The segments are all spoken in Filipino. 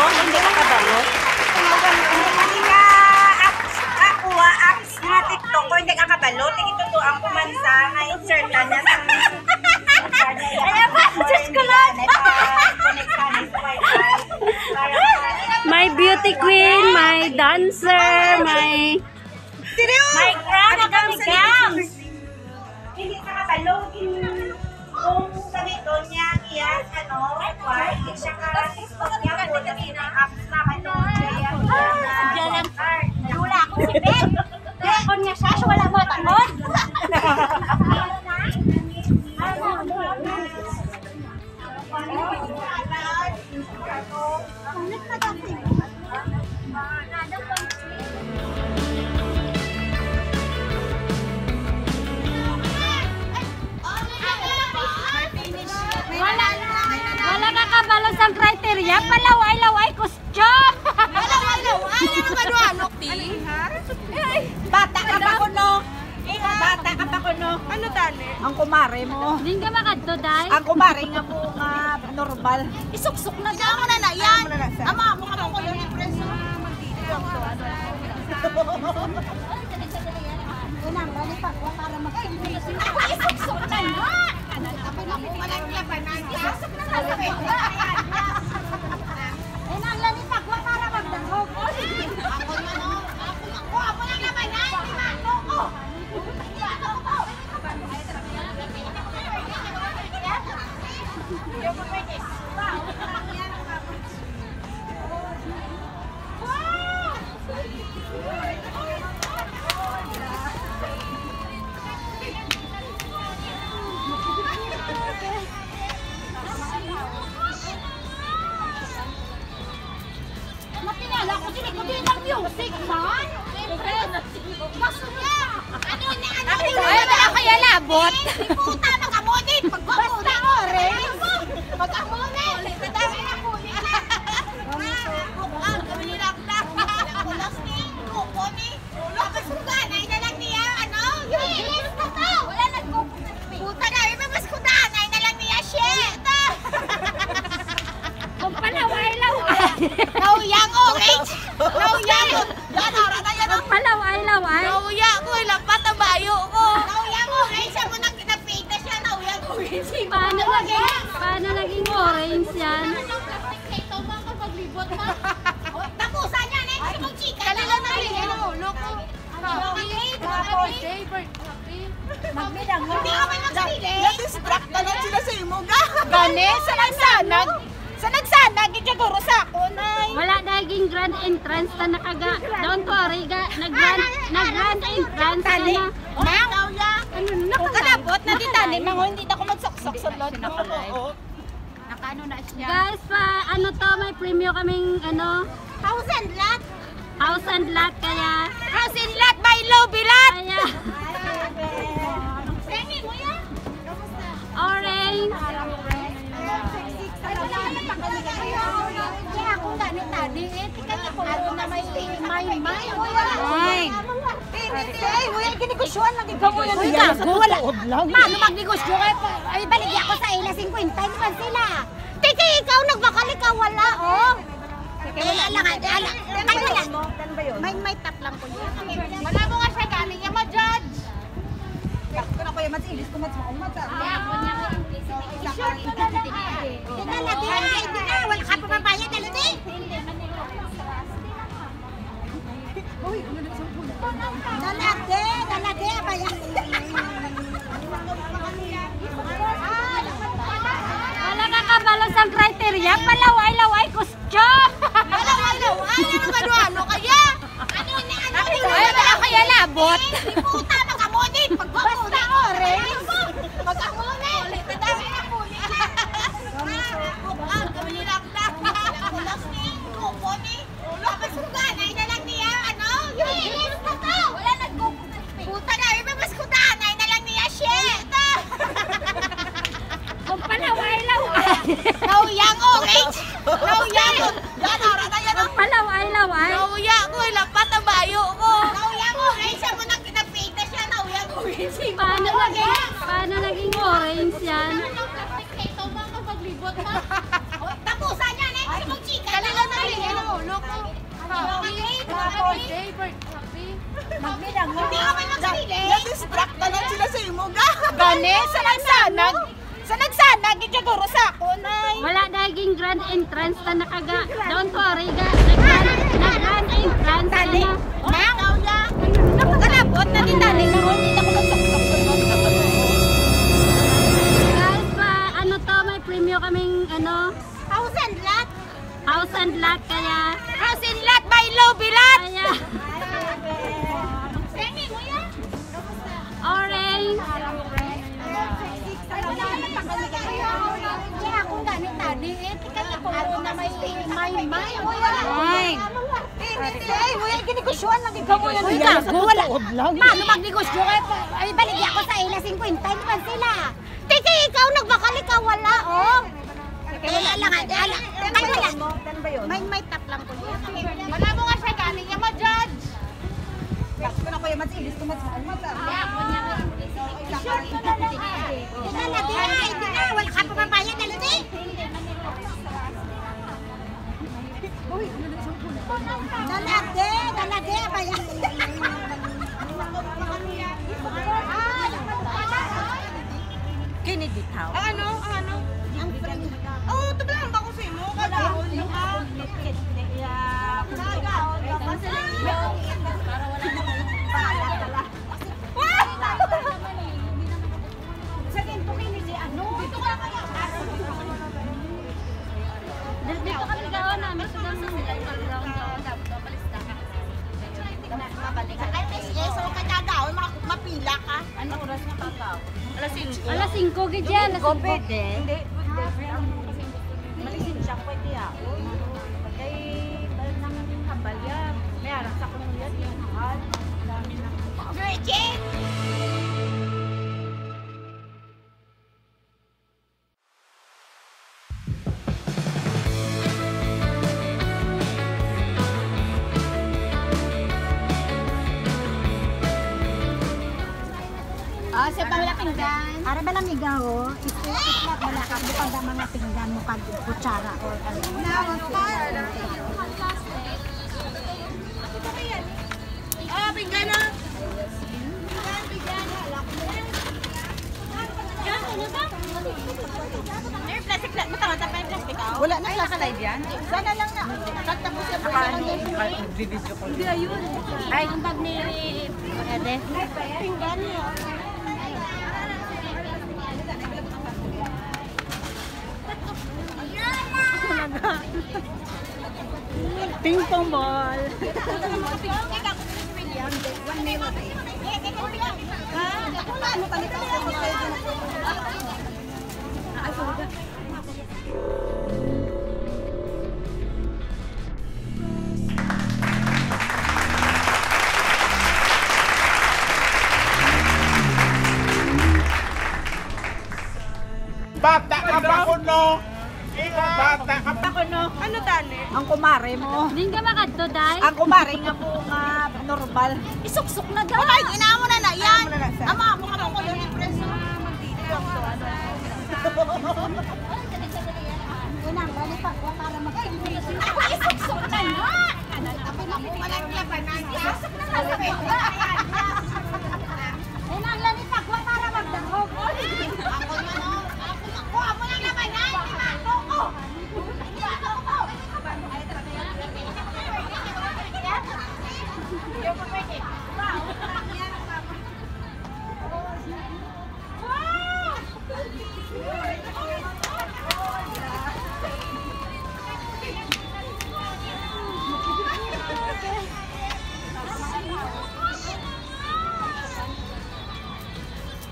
hindi ka kabalo. Hindi ka akuha, apps nga TikTok ko, hindi ka kabalo. Tingitutuan ko man sa nga insert na na. Ayan ba? Search ko lang. My beauty queen, my dancer, my craft kami gams. Hindi ka kabalo. Kung sabi doon niya, iyan, hindi siya ka-TikTok niya po. Kasi ng apps na ano. Wala ako si Ben. Telepon niya siya, wala mo tanod. wala ka kabalo sa criteria, palaway-laway kusyon. Palaway-laway, ano ba doon, Lokti? Bata ka pa kuno. Bata ka pa kuno. Ano tali? Ang kumare mo. Hindi ka makadto, day. Ang kumare nga po nga normal. Isuksok na dyan mo na yan. Ama, mukha mo ko yun. Unang, lalipag ko para mag-simple. Ako isuksok na na. Tapos na po walang labanan. Isuksok na na sa kanya. Unang, lalipag ko para magdahog. Ako lang labanan. Di ba? Ako. Natinala ko sila ko din ng music, man. Gusto niya. Ano na? Ay, wala kaya labot. Puta, mag-amonit. Basta orange. Mag-amonit. Kadami na po. Ang kami nilakla. Kulas ni. Kuko ni. Tapos kuganay na lang niya. Ano? Yes, puta. Wala nagkukunan. Puta na. Mas kudanay na lang niya. Shit. Kung palaway-laway. Nauyang orange. Nauyang. Yan, ara na yan. Kung palaway-laway. Nauyang ko. Lapat ang bayo ko. Nauyang orange. Siya mo nang kinapita siya. Nauyang orange. Paano naging orange yan? Ito mga paglibot mo. Tapusan niya na. Kasi mong chika. Kalila na rin. Ano? Loko. Magbilang mo. Hindi ka man nagsarili. Na-distract na lang sila sa imo. Gani, sa nagsanag. Sa nagsanag, ikaguro sa ako, nay. Wala naging grand entrance na nakaga. Don't worry, nag-grand entrance na na. Mang, kung kalabot na ditani, mango, hindi na ako magsaksok sa lot. Nakano na siya. Guys, ano to, may premium kaming, 1,000 lot. house and lot, kaya, House in lot by Lobby lot. kaya, Pengi mo yan. orange. Kaya ako ganit tadi, kaya ko na may Ay, wala ginegosyoan lang ikaw mo yan. Wala. Paano magnegosyo kayo? Ay, baligya ko sa ila 50 naman sila. Tiki, ikaw nagbakal ikaw wala, oh. May tap lang po yun. Wala mo nga siya galing yung ma-judge. Kung ako yung mas-ilis ko mas-maumat. I-short ko na lang. Tinalagi na, hindi na. Wala ka pa papayag, dalati. Dalati, papayag. Wala ka kabalo sa criteria, palaway-laway kusyon. Palaway-laway, ano ba doon? Ano kaya? Ano? Ay, wala kaya labot. Puta, mag-amonit. Basta orange. Mag-amonit. Kadami na po. Ang kami nilakla. Kulas ni. Kuko ni. Tapos kuganay na lang niya. Ano? Yes, puta. Wala nagkukunan. Puta na. Mas kudanay na lang niya. Shit. Kung palaway-laway. Nauyang orange. Nauyang. Yan, ara na yan. Kung palaway-laway. Nauya ko, lapat ang bayo ko. Nauya ko, siya mo nang kinapita siya. Hindi kami nagsili. Na-distract na lang sila sa imo ga. Gani, sa nagsanag. Sa nagsanag, siguro sa ako, nay. Wala naging grand entrance na nakaga. Don't worry ga. Nag-grand entrance na Tali. na. Nang? Nakukalabot na din tali. Hindi na ko magsaksak sa mga. Guys, ano to, may premyo kaming House and lot. house and lot kaya. House and lot by Lobby Lot. Kaya, Semi mo yan. orange. Kaya akong ganit tadi. Tika na po na may may. Ay. Ay, mo yan kinegosyuhan lang ikaw mo yan. Uy, gago, wala. Paano magnegosyo? Ay, baligya ako sa ila 50. Hindi man sila. Tika, ikaw nagbakal, ikaw wala, oh. Wala lang, ala. Ay, wala. May tap lang ko. Wala mo nga siya galing niya ma-judge. Bakit ko na kuya matilis ko matsahal Hindi na, hindi na. Wala ka pa mabayad na luti. Dalade, bayan. Kini bitaw. Ano? Oh, tablaan ba ko sa imo? Kadahon. Dito kami gaon namin sa ground. Mapila ka. Ano oras na kakao? Alas 5. Alas 5 gid yan. Alas 5. Hindi. Malisin siya pwede ako. Kay nang kabalya. May aras ako ng yan yung hal. Dami na. Virgin! Sa bala pinggan. Para bala migaw, isip-isip bala ka bukod ang mga pinggan mo kag kutsara or ano. Ah, pinggan na. May plastic lang. Matangata pa yung plastic ako. Wala na klase. Live yan? Sana lang na. Katapos siya po. Video ko. Hindi ayun. Ay, ang bag ni Ede. Pinggan niya. Ping pong ball. Bata ka ba kuno? Bata ka ba kuno? Ano tani? Ang kumare mo. Hindi ka makadto, day. Ang kumare nga po nga normal. Isuksok na daw. Ay, inaamo na na yan. Ama, mo ka ko yung impress. Unang balipan ko para mag-impress. Ako isuksok na na. Ako na po walang labanan. Isuksok na sa pwede. Unang lalipan ko para magdahog. Ako na no. Ako na naman na. Ako ko.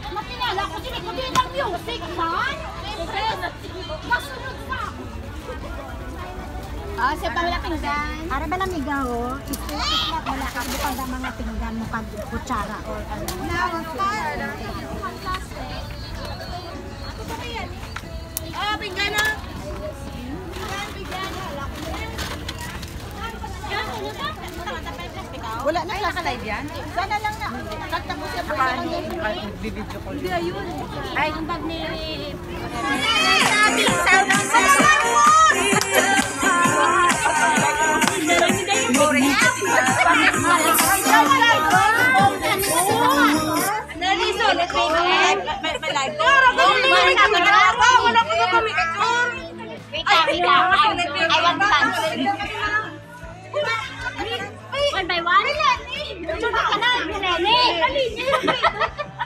Mapinala ko sila ko din ng music, man. Masunod sa ako. Sa bala pinggan. Para bala migaw, isip-isip bala ka bukod ang mga pinggan mo kag kutsara or ano. Ah, pinggan na. Wala na klase. Live yan? Sana lang na. Katapos siya po. Video ko. Hindi ayun. Ay, ang bag ni Sabi, One by one? Tsura ka na, Milene!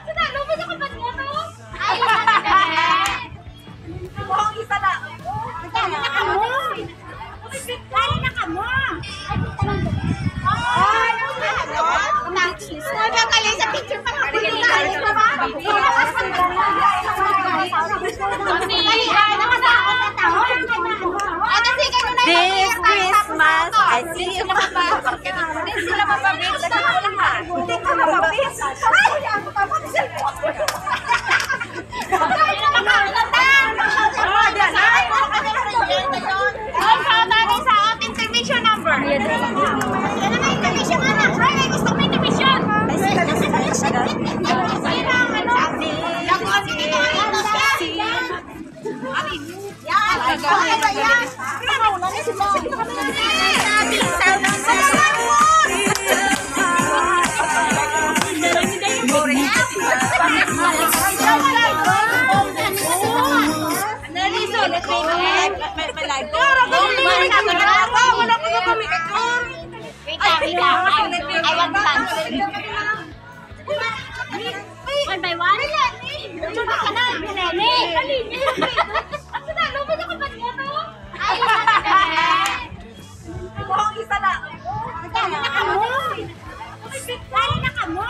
Sinalo mo sa kapat mo, no? Mukhang isa na. Kaya na ka mo! Kaya na ka mo! Magaling sa picture pa ako. This Christmas, I see you pa. Hindi sila mapabis. Hindi ka mapabis. Ay! Ako pa sa ating television number. Yan na yung television anak. Ay, gusto mo yung television. One by one? Tsura ka na, Milene! Sinalo mo sa kapat mo, no? Mukhang isa na. Kaya na ka mo! Kaya na ka mo!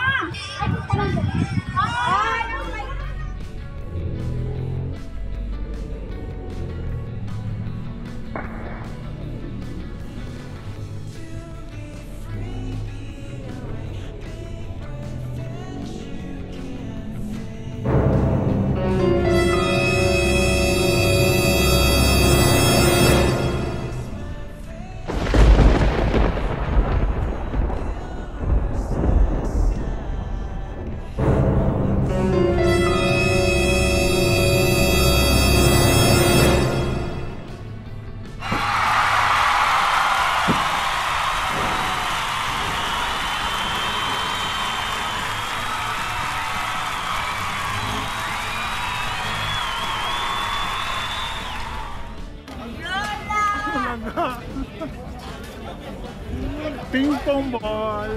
Ping pong ball.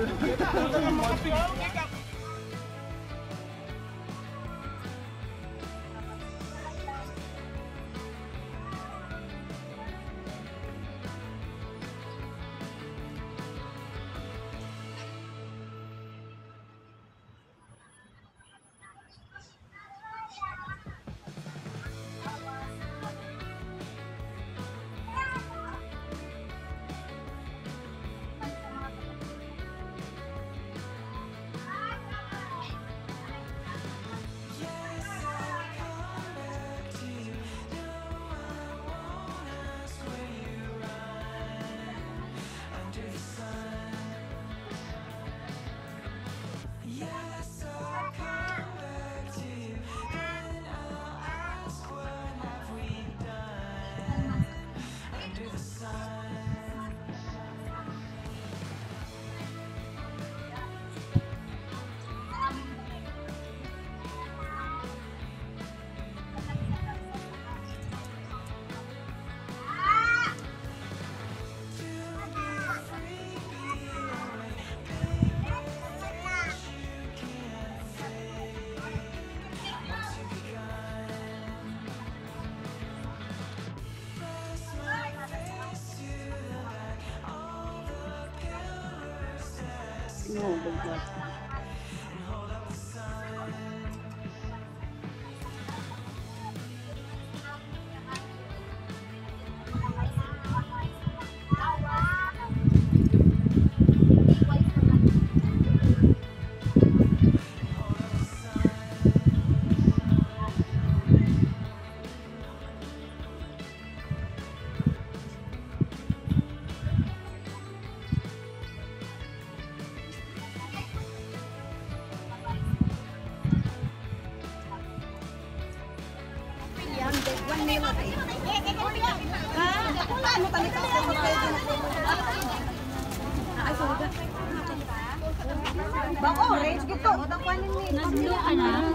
Nag-blue ka na.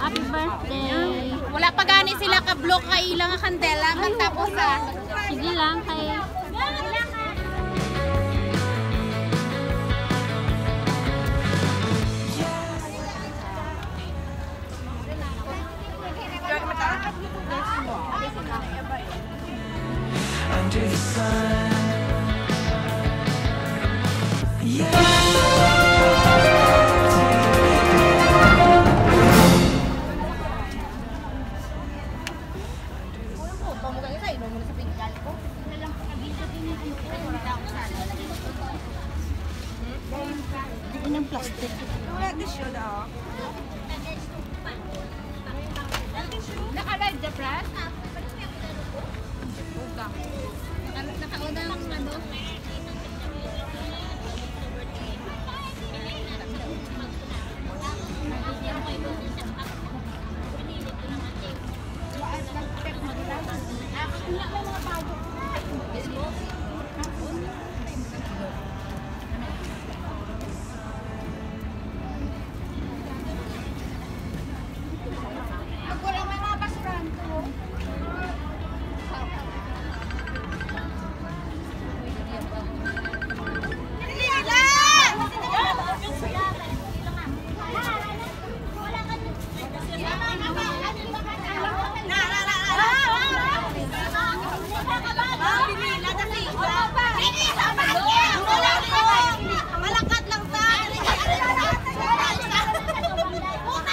Happy birthday. Wala pa gani sila ka-block kay ilang kandela ang tapos Sige lang kay... Under the sun. Naka-live the press? Nakaunang ano?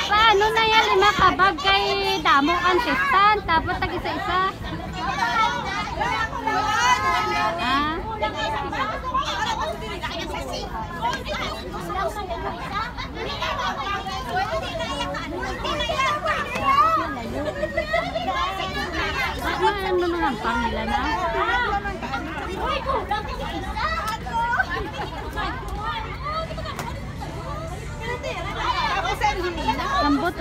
Paano na yan? 5 kabag kay damo ang testan. Tapos tag isa-isa. Ah? Ano naman ang pangila na? Lambot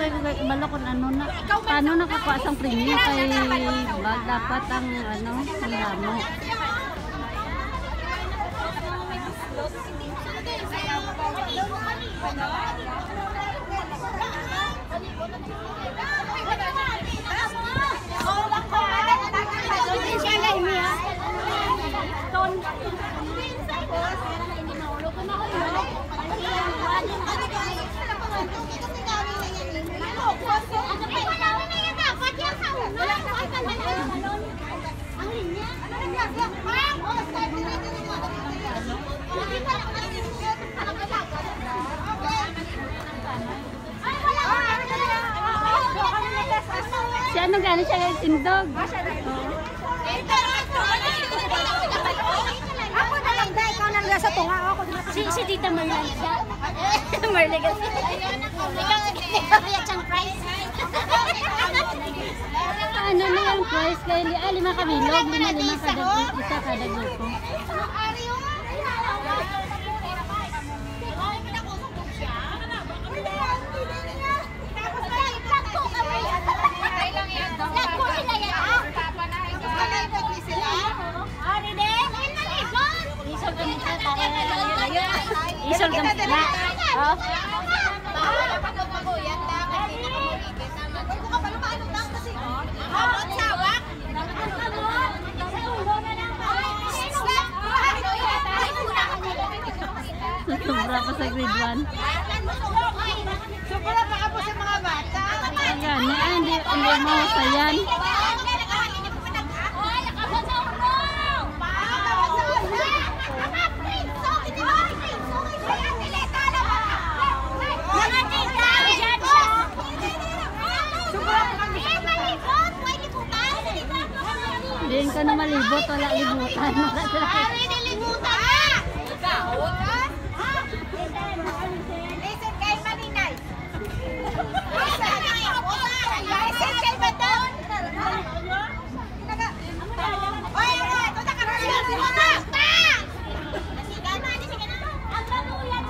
balok ano na. Paano nakakuha sang premium kay bag dapat ang ano, ang damo. Si ano gano'n siya yung tindog? Ako na lang dahil ikaw nang nasa tunga ako. Si Tita Marlan siya. Marley kasi. Ikaw yung price. Ano na yung price kay 5 kabilog, 5 kada isa kada grupo. Isol gamit na. Oh. Sobra pa sa grade 1. Sobra pa ka po sa mga bata. Ayan, hindi mo sayan. Din ka na malibot, wala libutan. Listen kay Maninay. Listen kay Badon. Oy, ito na ka na.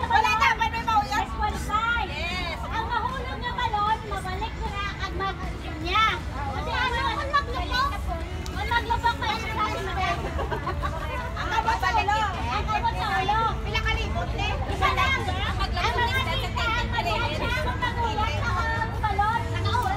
Wala na, may mauyas. Yes. Ang mahulog na balon, mabalik ko na ang mag-isin niya. Kasi ano, ang maglubok. Ang maglubok pa siya sa akin. Ang abot sa ulo. Ang abot sa ulo. Pila ka libot, eh? Isa lang. Ang mga tindahan, maliit siya. Ang magulat sa balon. Nakauwi.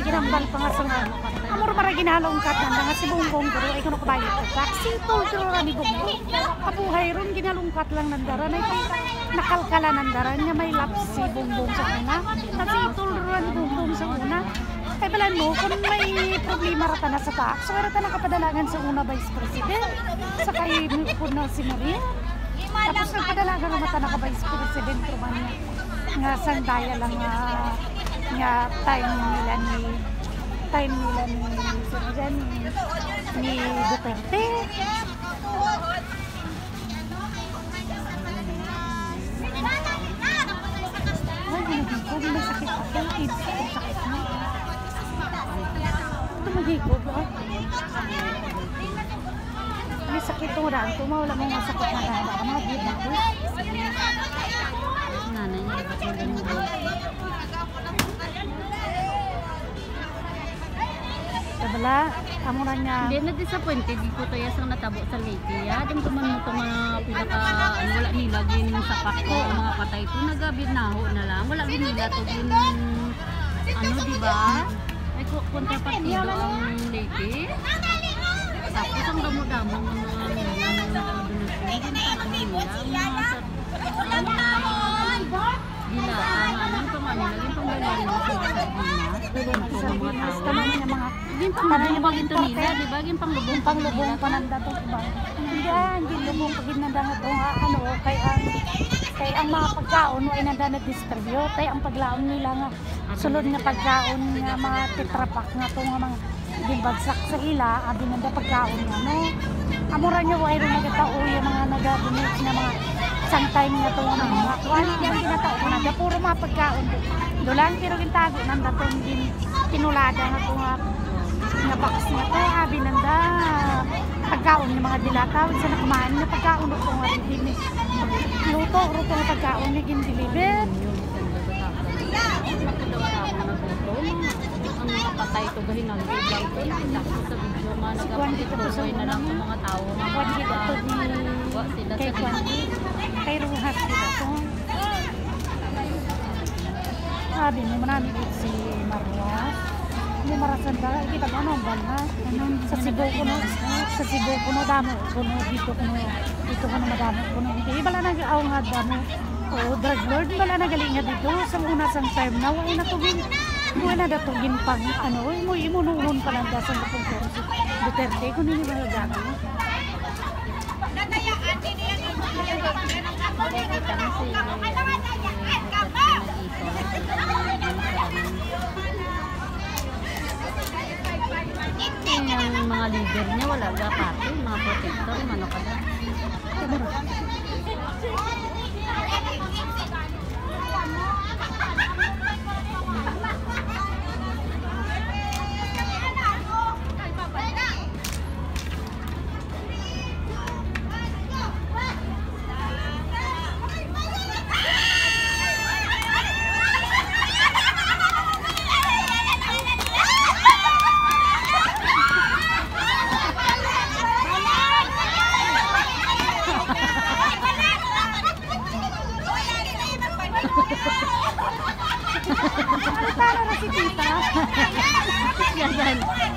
Ginambal pa nga sa nga. Amor marag ginalongkat na nga si Bongbong pero ay kuno kabayot ko. Sintol pero rami Bongbong. Kabuhay ron ginalongkat lang nandara na nakalkala nandara niya may laps si Bongbong sa una. Sintol ron Bongbong sa una. Kay balan mo kung may problema rata na sa taak. So rata na kapadalangan sa una Vice President. Sa kay ko na si Maria. Tapos nagpadalagan na mata na ka Vice President truman niya. Nga sandaya lang nga time nila ni sino dyan, ni Duterte. Ay, ginagigod, may sakit ako. AIDS, ang sakit mo. Ito magigod, ah. May sakit itong raan. Tumawala mo mga sakit na raan. Baka mga gid. Nanay niya, dapat mo Wala, amo na niya. Hindi na-disappointed dito tayo sang natabo sa lady. Di mo man mo ito mga pinaka, wala nila gin sa pako, mga patay ito, nagabinaho na lang. Wala gin nila ito gin, di ba? Ay kontrapartido ang lady. Tapos ang damo-damo ng mga panglubong pananda to ba? Hindi lubong pagin nanda nga to nga kay ang mga pagkaon ay nanda na distribute kay ang paglaon nila nga sulod nga pagkaon nga mga tetrapak nga to nga mga gimbagsak sa ila abi nanda pagkaon nga no amura nyo ay ron nagatao yung mga nag-donate nga mga isang time nga to nga mga quality ang ginatao ko nanda puro mga pagkaon dolang pero gintago nanda to tinulada nga to nga box nga to abi nanda pagkaon ng mga dilataw sa nakumaan na pagkaon ko nga rin luto nga pagkaon na gin-deliver ang patay ito gahin ang biglang ko nakita sa video nga nagpapituloy na lang ng mga tao kwan dito to ni kay kwan kay Ruhas dito to sabi mo manami si Marwas mo marasan ba kita ano ang balha sa Cebu kuno damo kuno dito kuno madamo kuno hindi bala nag-aw nga damo o drug lord bala nagaling nga dito sa una sang term na wala na tugin wala na tugin pang mo imununon pa lang sa pagpuro Duterte kuno ni mga gago yung mga leader niya wala ga pati mga protector ano ka na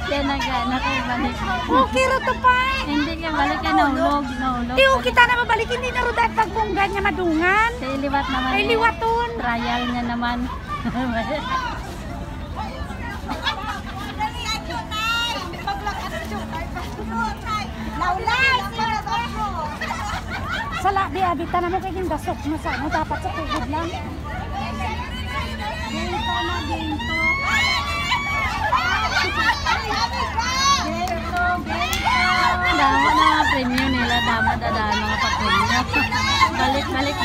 Yan na kayo balik. Okay ra to pa. Hindi ka balik ka nahulog. Tiyo kita na mabalik hindi na rodat pagbunggan niya madungan. Sa iliwat naman. Ay liwaton. Trial niya naman. Sala di abita na mo kay dasok na sa mo dapat sa tugod lang. Ginto na ginto. Dama na premium.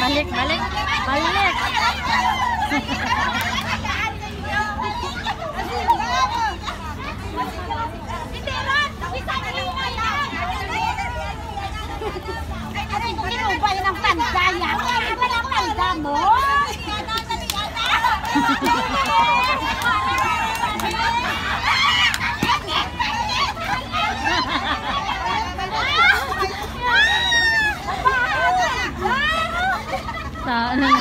Balik, balik, balik. Kinubay ng pandaya. Ano ang panda mo? Sa ano na.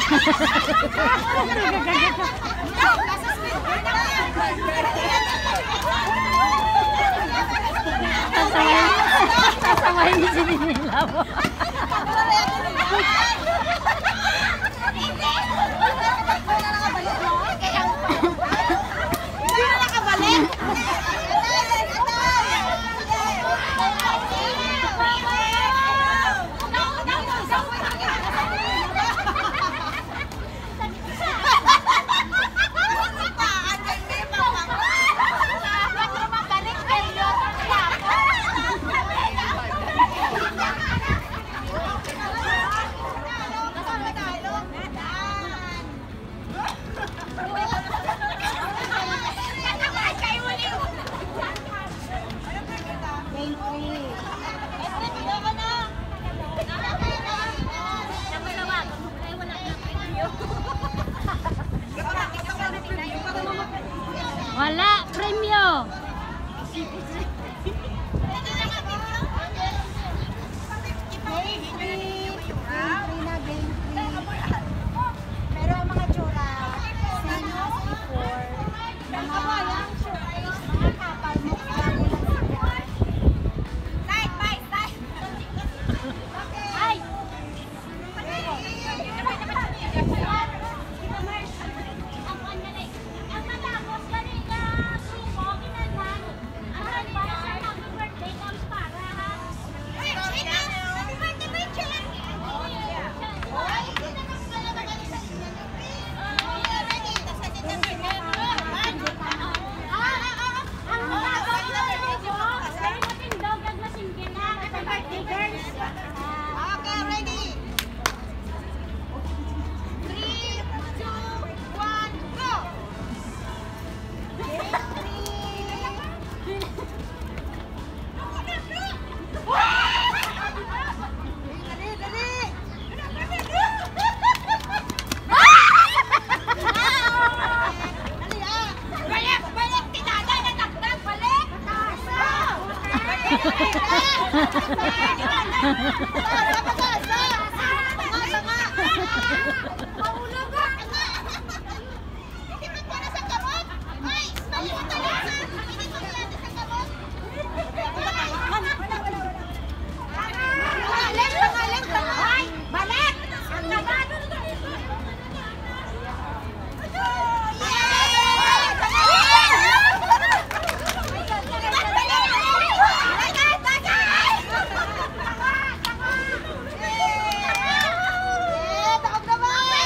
Sasawahin ni si Nila mo. Wala, premyo. Pero ang mga tsura, same as before. Mga walang surprise, mga kapal mo. Ay! Ang matapos kanina, grupo, kinanang, ang advice, happy birthday comes para, ha? Happy birthday, Rachel! Okay, ready? 3, 2, 1, go! Dali, dali! Balik! Balik! Tinada! Natakdag! Balik! Tasa! Balik! Tasa! Mahulog ka! Hindi mo para sa kamot! Ay! Maliit na lang! Hindi mo para sa kamot! Balik! Balik! Ay! Balik! Ang naman! Takot naman!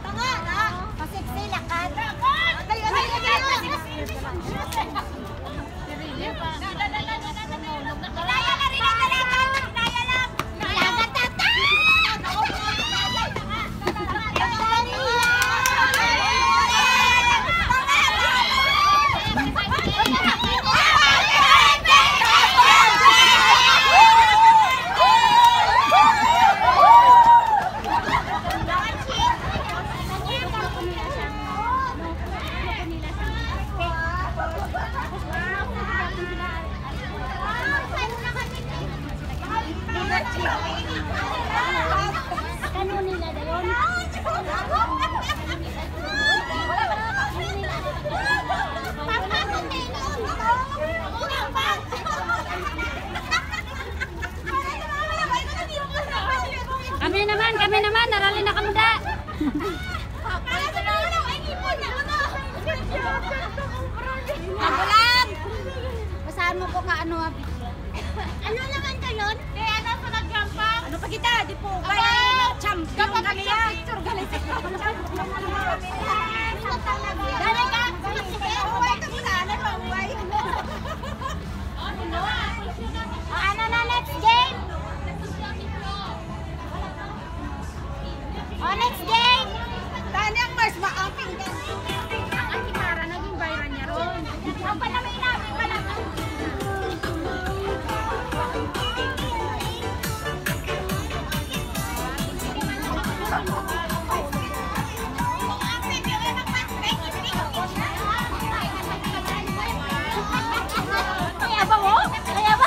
Tanga na. Pasiksila ka. Tayo. Ilaya na rin ang dalakan. Ilaya lang. Ilagat tata. Kami naman, narali na kami da. Magulang! Basahan mo ko ka ano ang ano naman ka nun? Ano sa nagkampang? Ano pa kita? Di po ba? Champion kami yan! Picture galing sa Galing ka! Huwag ka muna! Huwag! Ano na next game? Oh, next game! Tani ang mas maamping ka. Ang antikara, naging viral niya ron. Ang panamay namin pala. Kaya ba mo? Kaya ba?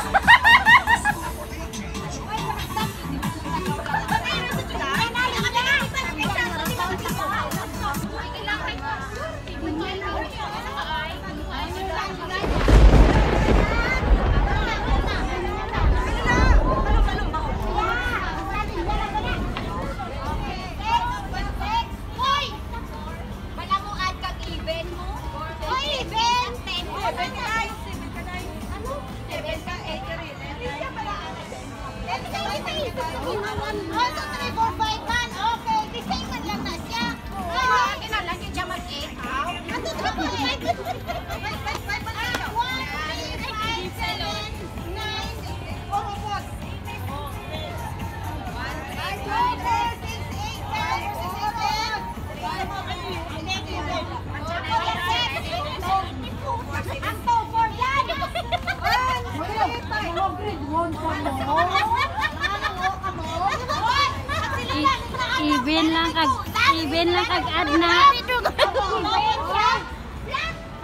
Even lang kag-add na.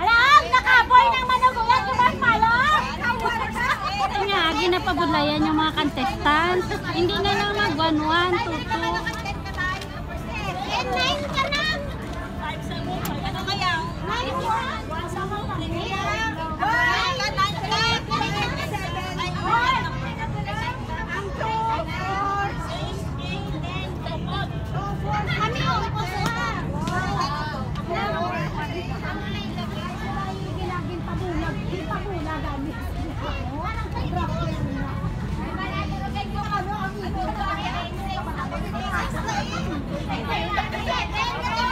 Alam, nakaboy ng manugulan yung malong. Nga, ginapabudlayan yung mga contestants. Hindi na lang mag-1-1, 2-2. Ka na. Ano kaya? Ano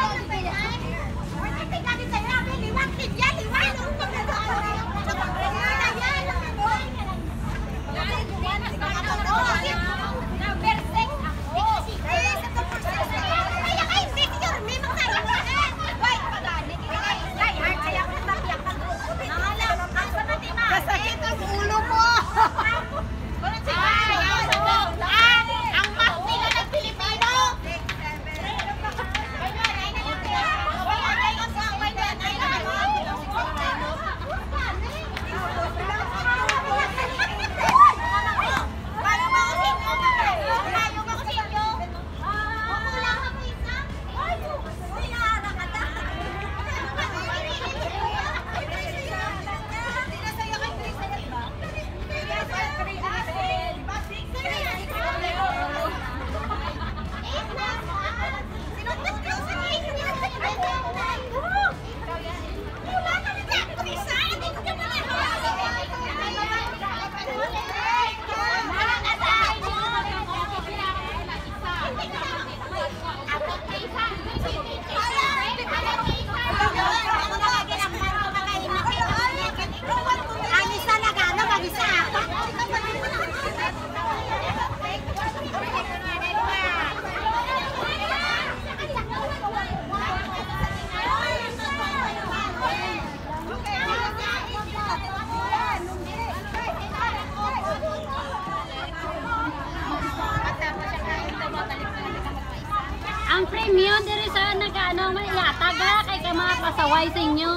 pasaway sa inyo.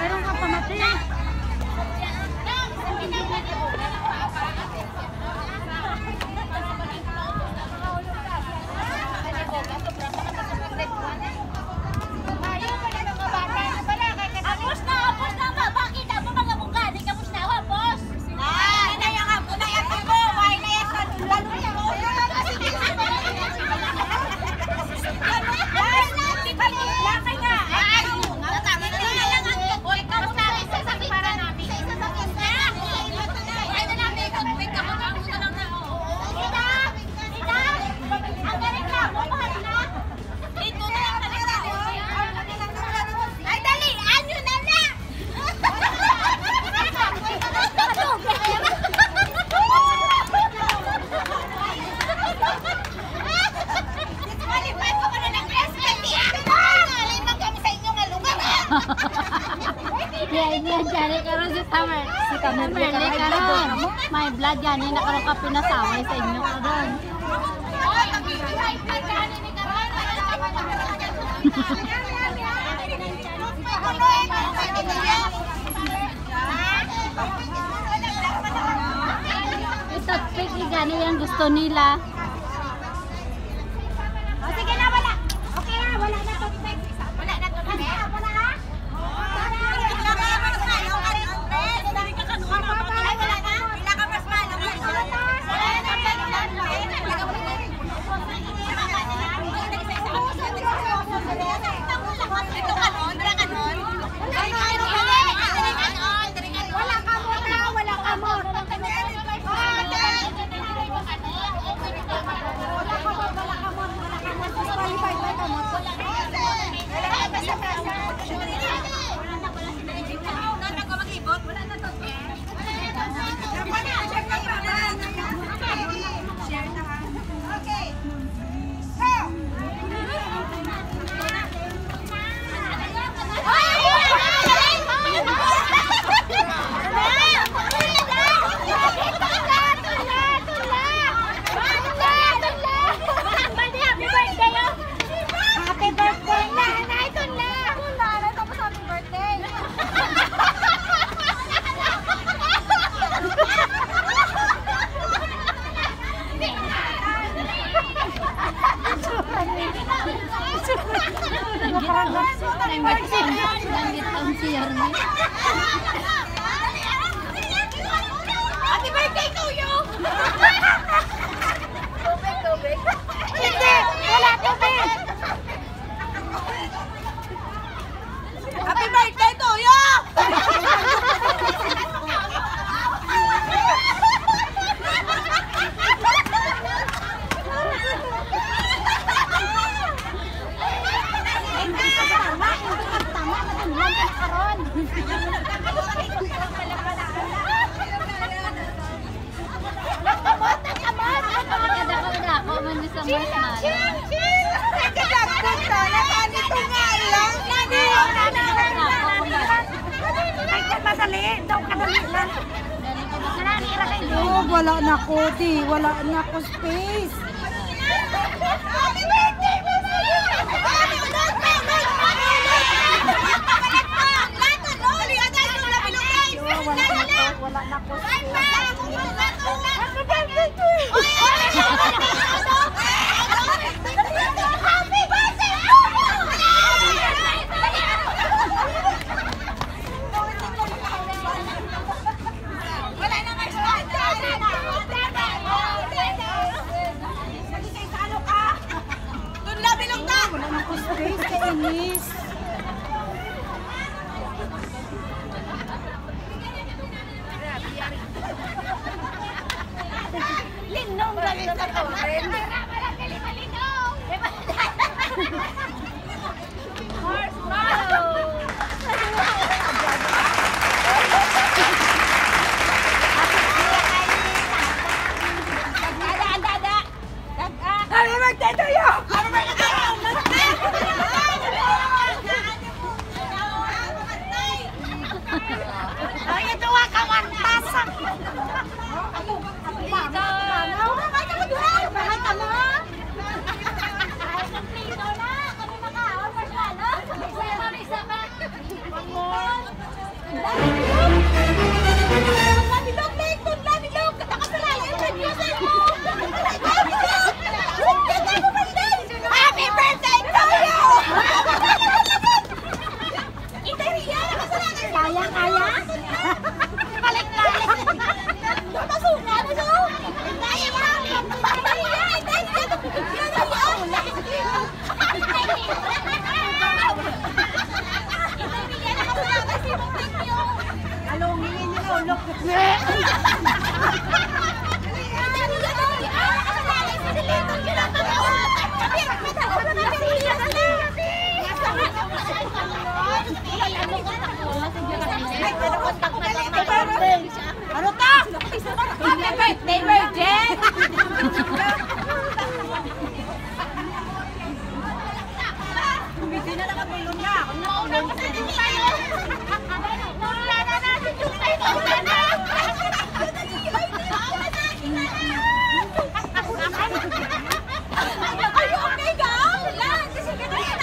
Meron ka pamati. Yan, dyan karon si Summer. Si Merle karon. May blood yan. Yan nakaroon ka pinasaway sa inyo karon. Ito, fake gani yan gusto nila. Sige na, wala. Okay na, wala na to. Wala na to. Wala na. Happy birthday to you! Tubig? Hindi! Wala tubig! Happy birthday to you! Oh, wala na ko, di. Wala na ko space. Wala na ko space kay Inis. Linong lang na ako. Happy birthday to you! Happy birthday to you! Tulog. Ano ka? Happy birthday, Virgin! Hindi na nakatulong na. Mauna ka sa din tayo! Mauna na natin yung tayo! Mauna na! Are you okay, Gao? Wala! Kasi ganun na!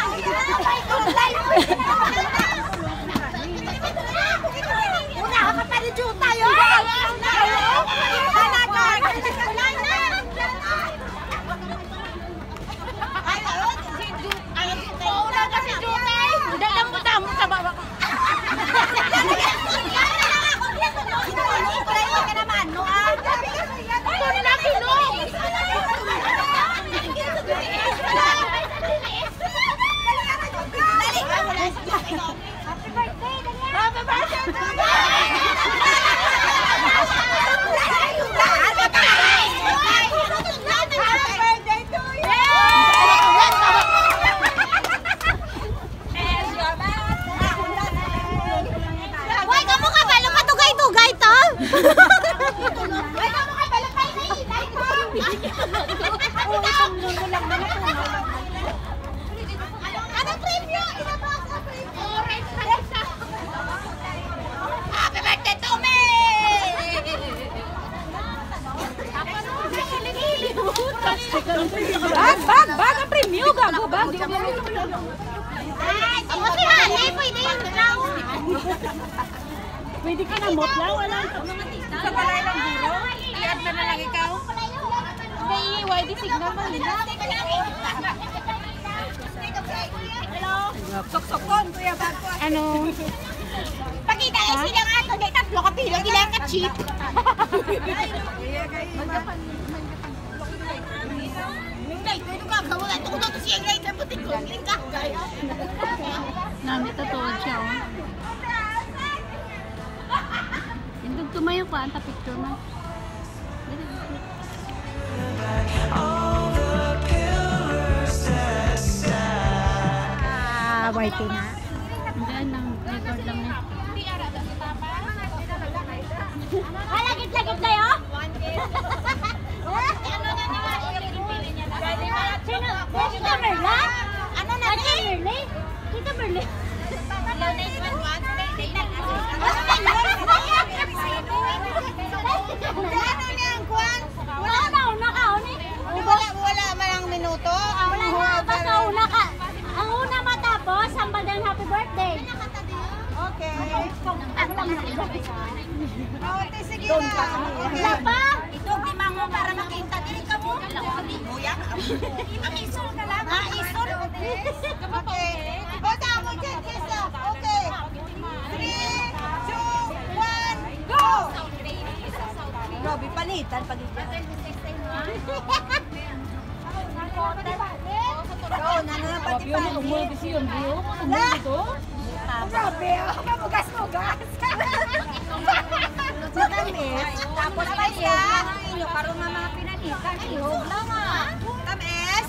Una ka pa rin yung tayo! Mauna ka si Jutay! Dalang mo damo sa baba ka! Why ka mo kabalo matugay-tugay to? Why ka mo kabalo kay Nilay to? Ano preview? Ilabas ang preview. Happy birthday to me! Bag ang preview gago bag. Ako si Hane, pwede yung lang. Pwede ka na motlaw, wala. Sa balay ng buro. I-add na lang ikaw. May YD signal mo nila. Hello. Sok-sokon, kuya bago. Ano? Pakita ay sila nga ito. Dahil tatlo ka pilo. Ilang ka cheap. Minday, pwede ka. Kawala. Ito ko na ito siya. Ngayon, butik ko. Giling ka. Nami, totoo siya, oh. Hindi tumayo pa, anta picture mo. All the pillars that stand. White na. Hindi, nang record lang niya. Lagit-lagit kayo? Tita Merla? Ano na? Tita Merle? Tita Merle? Wala man ang minuto. Wala na, basta una ka. Ang una matapos, sambal ng happy birthday. Okay. Ano lang Okay, sige na. Wala pa? Ito, di mango para makita. Dili ka mo. Buya ka. Isol ka lang. Isol. Okay. Basta ako dyan, Kisa. Okay. 3, 2, 1, go! Grabe, palitan pag Grabe, mamugas-mugas. Tapos pa siya, karoon na mga pinanitan. Ihog lang ah. Tamis.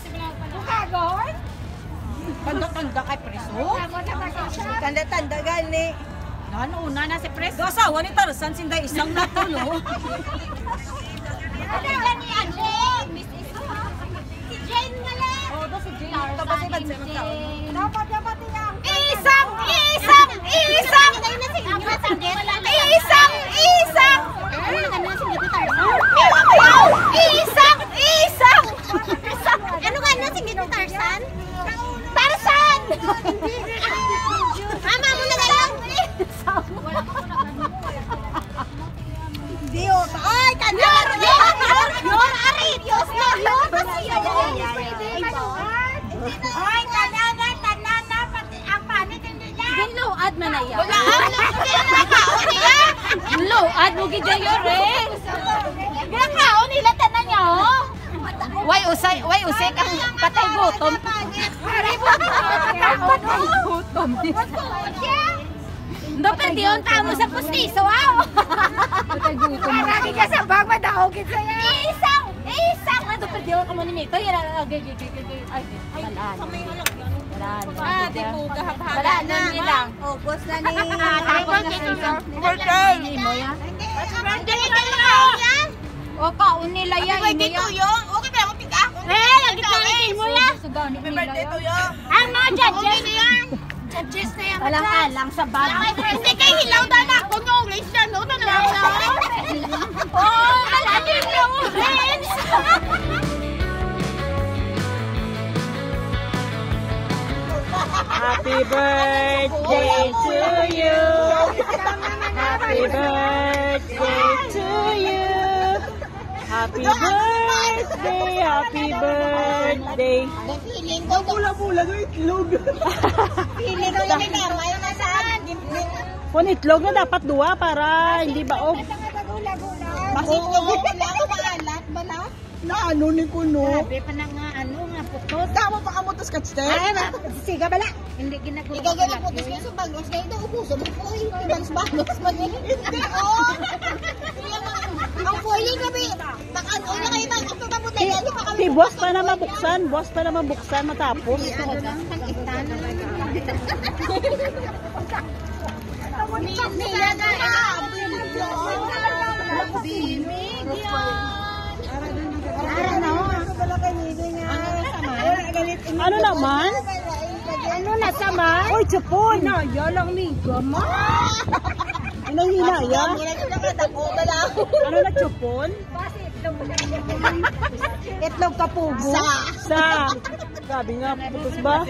Bukagon. Tanda-tanda kay preso. Tanda-tanda gani. Una na si preso. Gasawa ni Tarzan, sinday isang natulo. Ano gani Ate? Si Jane nga lang. Oo, si Jane. Tapos si Banse magkaon. Dapat yan. Isang! Ano ka na si Gito Tarzan? Tarzan! Mama mo na lang! Dios. Ay, Yor! Aritos na! Yor! Ay, tanana, pati ang panit hindi niya. Ginluad man na yan. Wala ang niya! Ginluad mo gidya yun, eh. Ginakaon nila tanan niya, oh! Way usay kang patay gutom. Gutom. Ndo perdi yung tamo sa pustiso, wow! Marami ka sa bag, madahogit sa'yo. Isang! Ndo perdi yung kamo ni Mito. Yan ang ay, balaan. Balaan. Di po gahabhagan Balaan na lang. Ubos na ni... Tapos na sa Birthday! Birthday ka yan! O, kaon nila yan. Birthday to yung? Okay ba ako piga? Lagi pilitin mo yan. Happy birthday to yung! Ang mga judges na yan. Judges na yan. Walang alang sa bag. Hindi kayo hilaw na na ako nung race na no? Talaga na! Oh, malalim na mo, friends. Happy birthday to you. Happy birthday to you. Happy birthday, happy birthday. Feeling ko, Pula-pula ng itlog. feeling ko yung may nasaan. Kung itlog na dapat duwa para hindi baog. Bakit ko ako maalat ba na? Na ano ni Kuno? Sabi pa na nga, nga putot. Tama pa ka mo to sketch te? Siga bala. Hindi ginagawa. Ikaw ganun po, tapos kayo sa bagos kayo ito, ubuso mo po, ibang-bagos man yun. Hindi, oo. Ang foiling kami, baka-ano na kayo na, ito na po tayo, ano pa kami. Si boss pa na mabuksan, boss pa na mabuksan matapos. Nila na bimig yan. Ano naman? Ano na sama? Oy, chupon! Hinaya lang ni Gama. Ano hinaya? Ano na chupon? Itlog kapugo. Sa. Sabi nga, putos ba?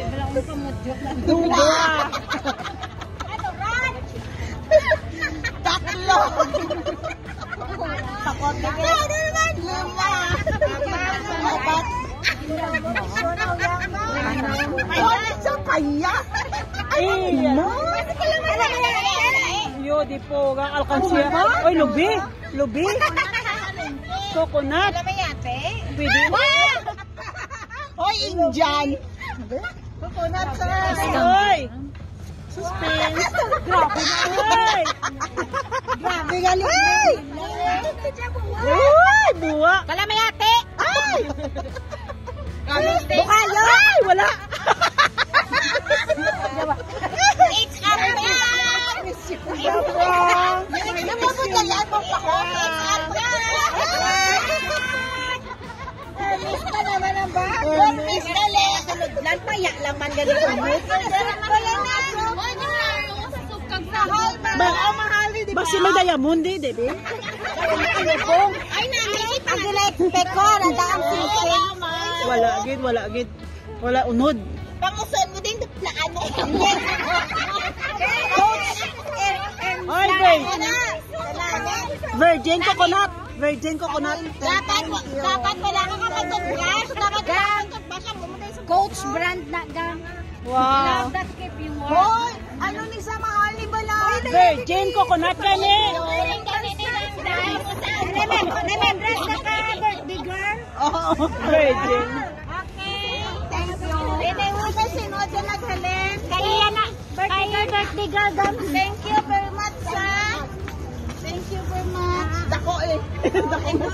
Duwa. Tatlo. Takot na kayo. Ano naman? Lima. Apat. Ay, sa kaya? Ay, mo? Yo, di po, alkansya. Oy, lubi. Lubi. Coconut. Pwede. Oy, Indian. Coconut sa... Oy. Suspense. Grabe na. Oy. Grabe galing. Uy, buwa. Kalamayate. Ay. Bukayo. Ay, wala. It's our brand. Napapagalan mo pa ko. It's our brand. Hermes pa naman ang bahay. Hermes na lang. Lan paya lang man ganito. Ba si may diamond di, Debbie? Ay, nakikita. Ang gila-expect ko. Nadaang sisig. Wala gid, wala gid. Wala unod. Panguson mo din duplaan mo. Ay, babe. Virgin coconut. Virgin coconut. Dapat wala ka kapag-toothbrush. Dapat wala kang toothbrush. Coach brand na gang. Wow. That keep you warm. Hoy! Ano ni sa mahal ni Bala? Virgin coconut gani. Remembrance na ka, birthday girl. Oh, virgin. Okay. Thank you. Pinayuda sinod na naghalin. Kaya na, birthday girl, gam. Thank you very much, sir. Thank you very much. Dako eh. Dako mo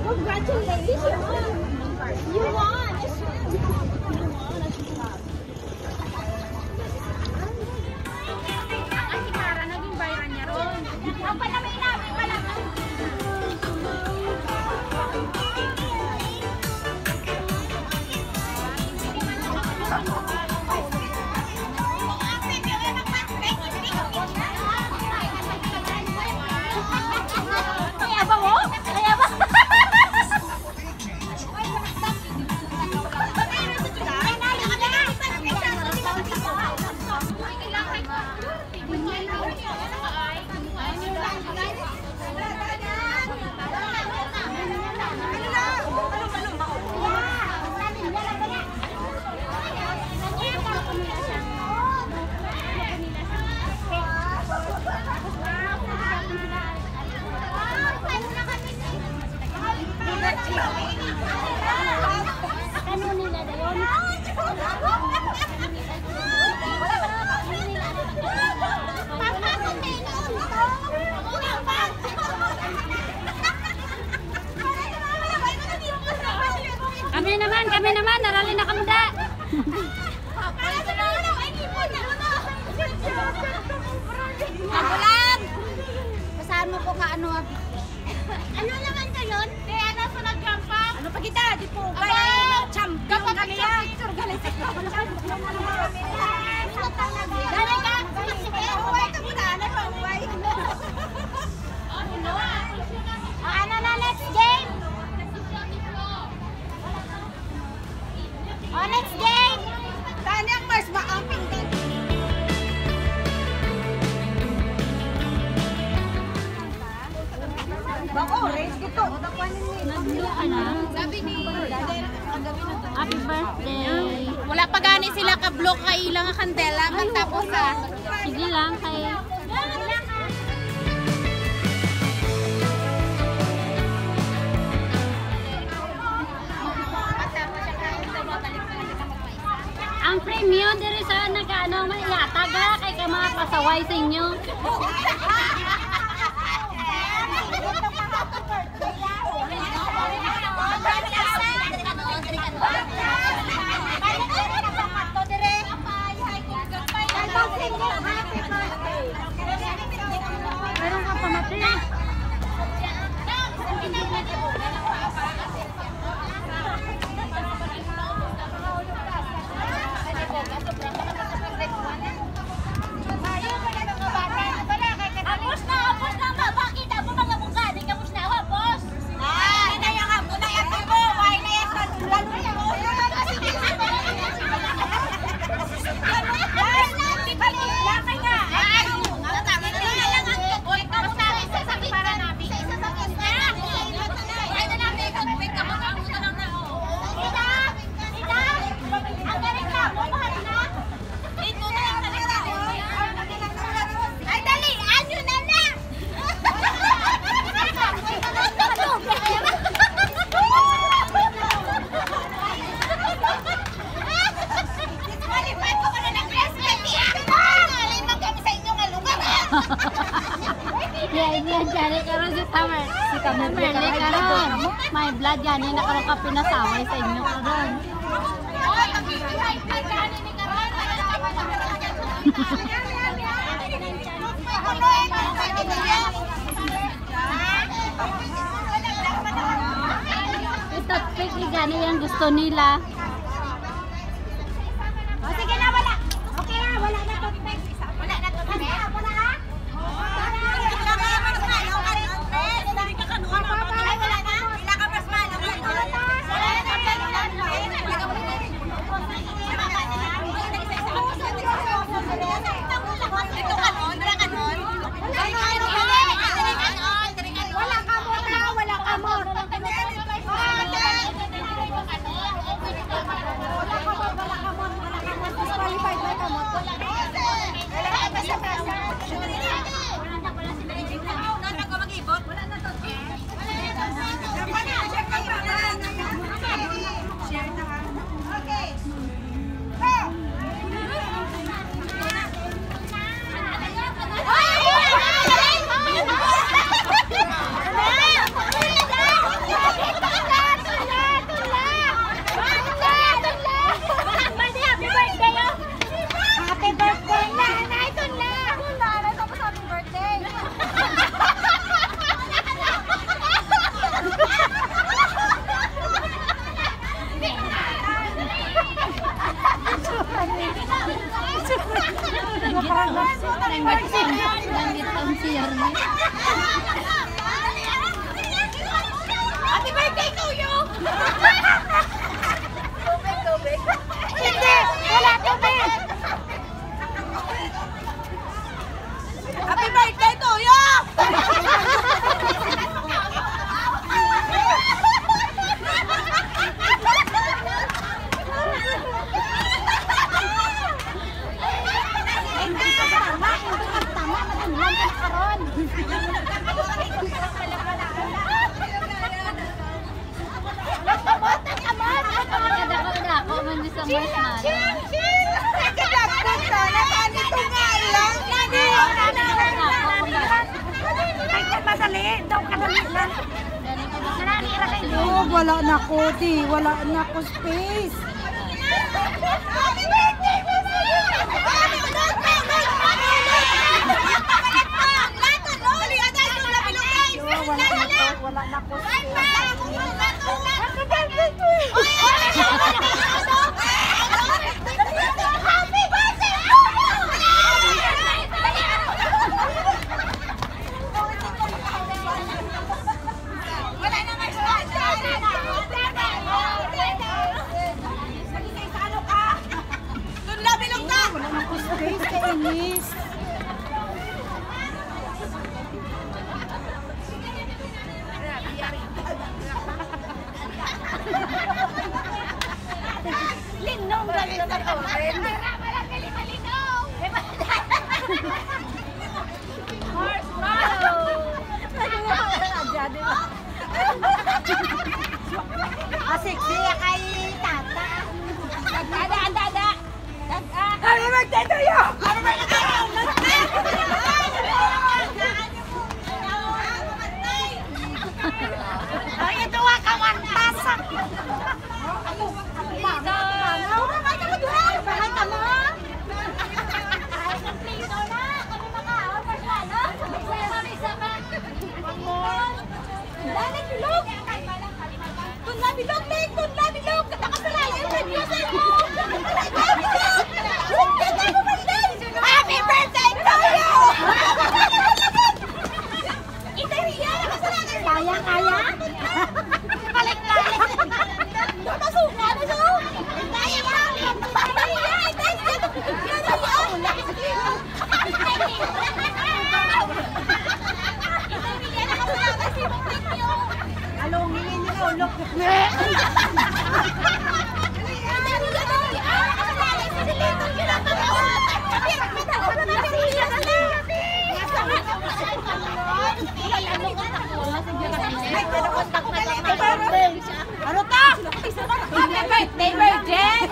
Congratulations. You won. Ay, si Kara, naging viral niya ron. Ang panamay namin pala. Kaya ba mo? Kaya ba? kami naman, narali na kami da. Magulang! Basahan mo ko ka ano. Ano naman ka yun? Kaya nasa nagkampa? Ano pa kita? Di po. Kaya champion kami yan. Galing sa Galing ka? Huwag ka muna. Ano na next game? Oh, next game! Saan yung mas maamping din? Naglo ka na. Happy birthday. Wala pa gani sila ka-block kay ilang kandela matapos ha. Sige lang kay... Ang premyo diri sa nag-ano man iatag ha kay ka mga pasaway sa inyo. Meron ka pamati. Apos na ba? Bakit mo mga mukha? Di ka apos na ako, boss? Hindi yung ako na yan mo. Why na yan? Ay, dali! Ano na na? Malipat ko na ng classmate niya! Nalimang kami sa inyong lugar! Yeah, yan dyan karon si Summer. Si Summer karon. My blood yan na karon ka pinasaway sa inyo karon. Ito pick gani yan gusto nila. O sige na, wala. Okay na, wala na to. Wala na to. Wala ha? Wala ka muna, wala ka muna. Happy birthday, nanay! Tunla! Nanay, tapos happy birthday! Happy birthday to you! Tubig! Hindi! Wala tubig! Happy birthday to you! Kadako-dako man sa marshmallow. Madali, daw kadali lang. Oh, wala na ko, di. Wala na ko space. Happy birthday, Mama! Wala na ko space. Kainis. Linong galing na ako. Sexy kay tata. Dada. Happy birthday to you! Happy birthday to you! Ay, ito wa ka mantasak. Happy birthday to you! Kaya? Balik. Masuka na siya. Alungin niyo, look. Ano ta? Happy birthday, Virgin!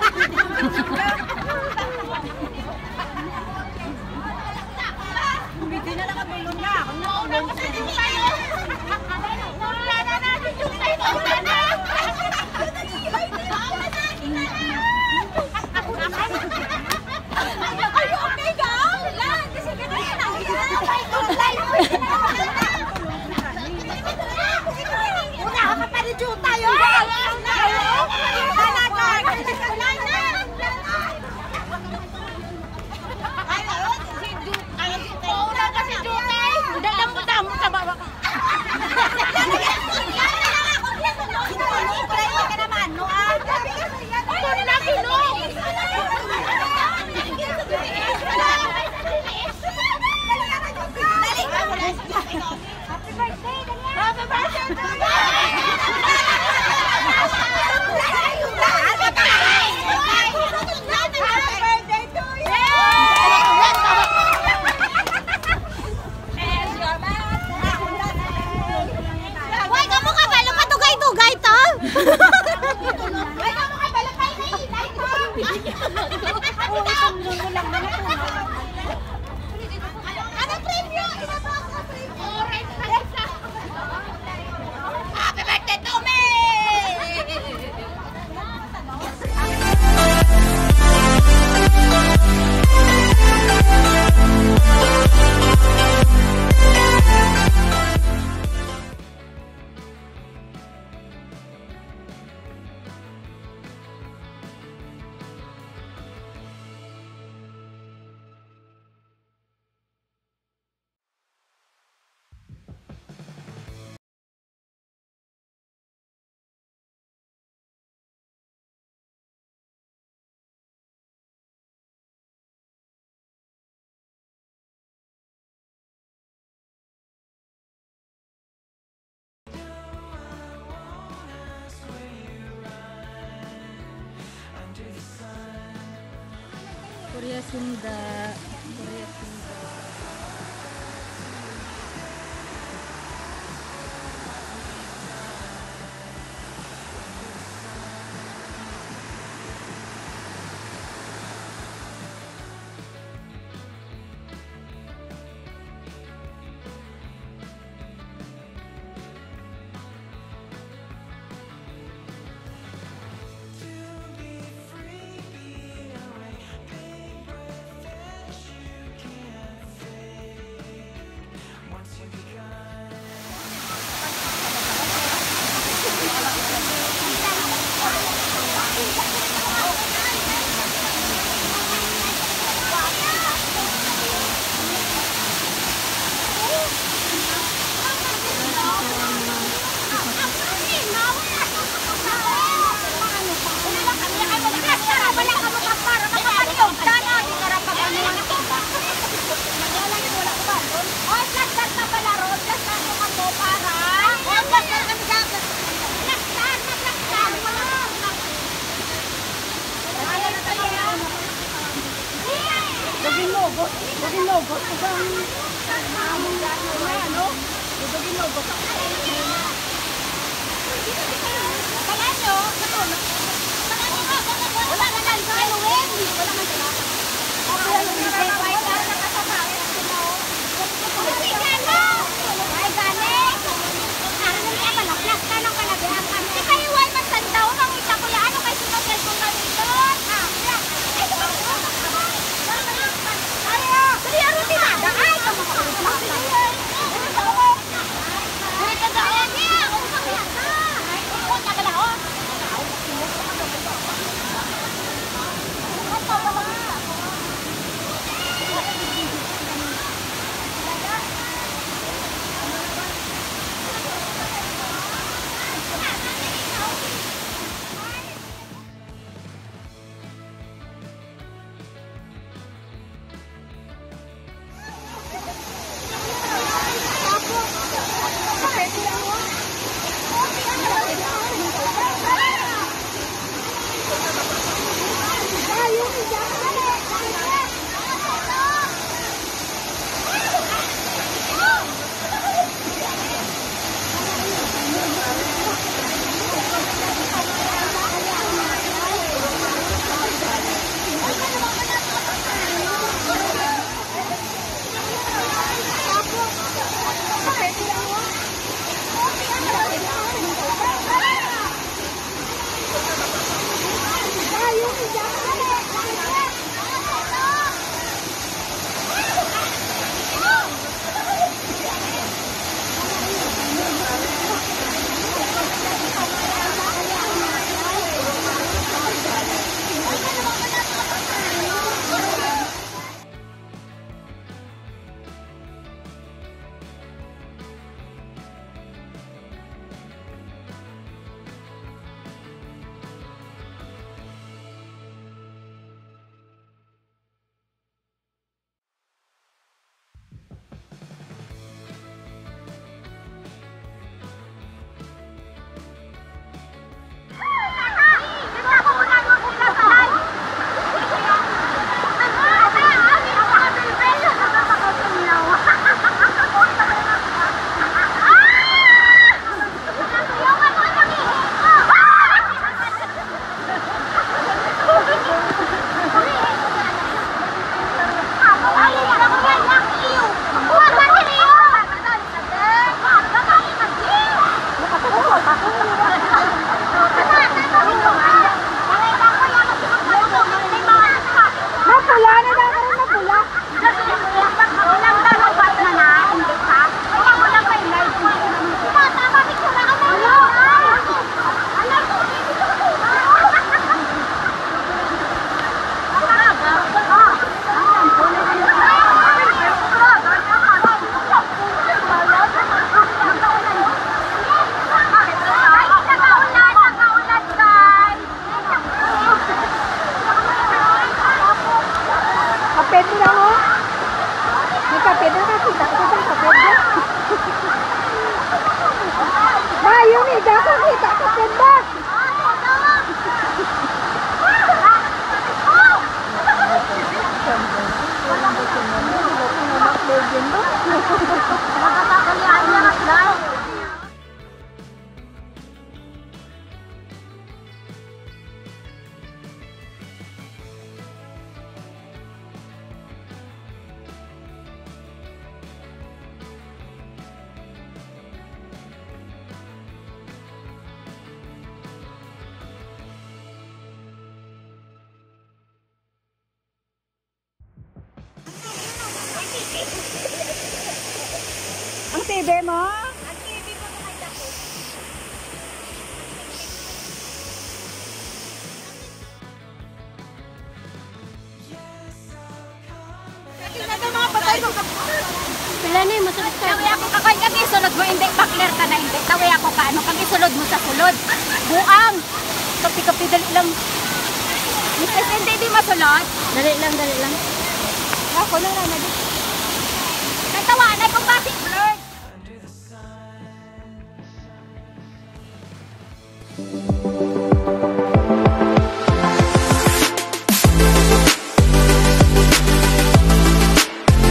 Hindi na nakabulong na. Ako nakulong siya. Wala na natin yung tayo. Wala na! Are you okay, girl? Wala! Kasi ganyan na. Una ka pa rin dyan tayo. Wala kasi Jutay. Dalam mo sa baba ka. Why kamu kabalo patugay-tugay to? Why kamu kabalo kay ni? Ano premyo? Happy birthday to me! Korea Sunda. logo. Dugin logo. Ano? Dugin logo. Kaya nyo, wala na lang sa Halloween. Wala man sila. Ay, gani. Ano niya ba? Naplas ka ng kalabihan kami. Di kayo wal masandaw. Mangita ko yan. Ano kayo sinogel kong kami doon? Dali, ano tinada? Ay, kamakaulang. Dito doon. Huwag na pala, oh. Ang TV mo? Ang TV ko na may dako. Pila na yung masunod ka. Tawi ako kakay kami sulod mo hindi bakler ka na hindi. Tawi ako kaano kami sulod mo sa sulod. Buang. Kapi-kapi dali lang. Mrs. Hindi di masulod. Dali lang, dali lang. Ako lang na. Natawa na kung bakit blurred.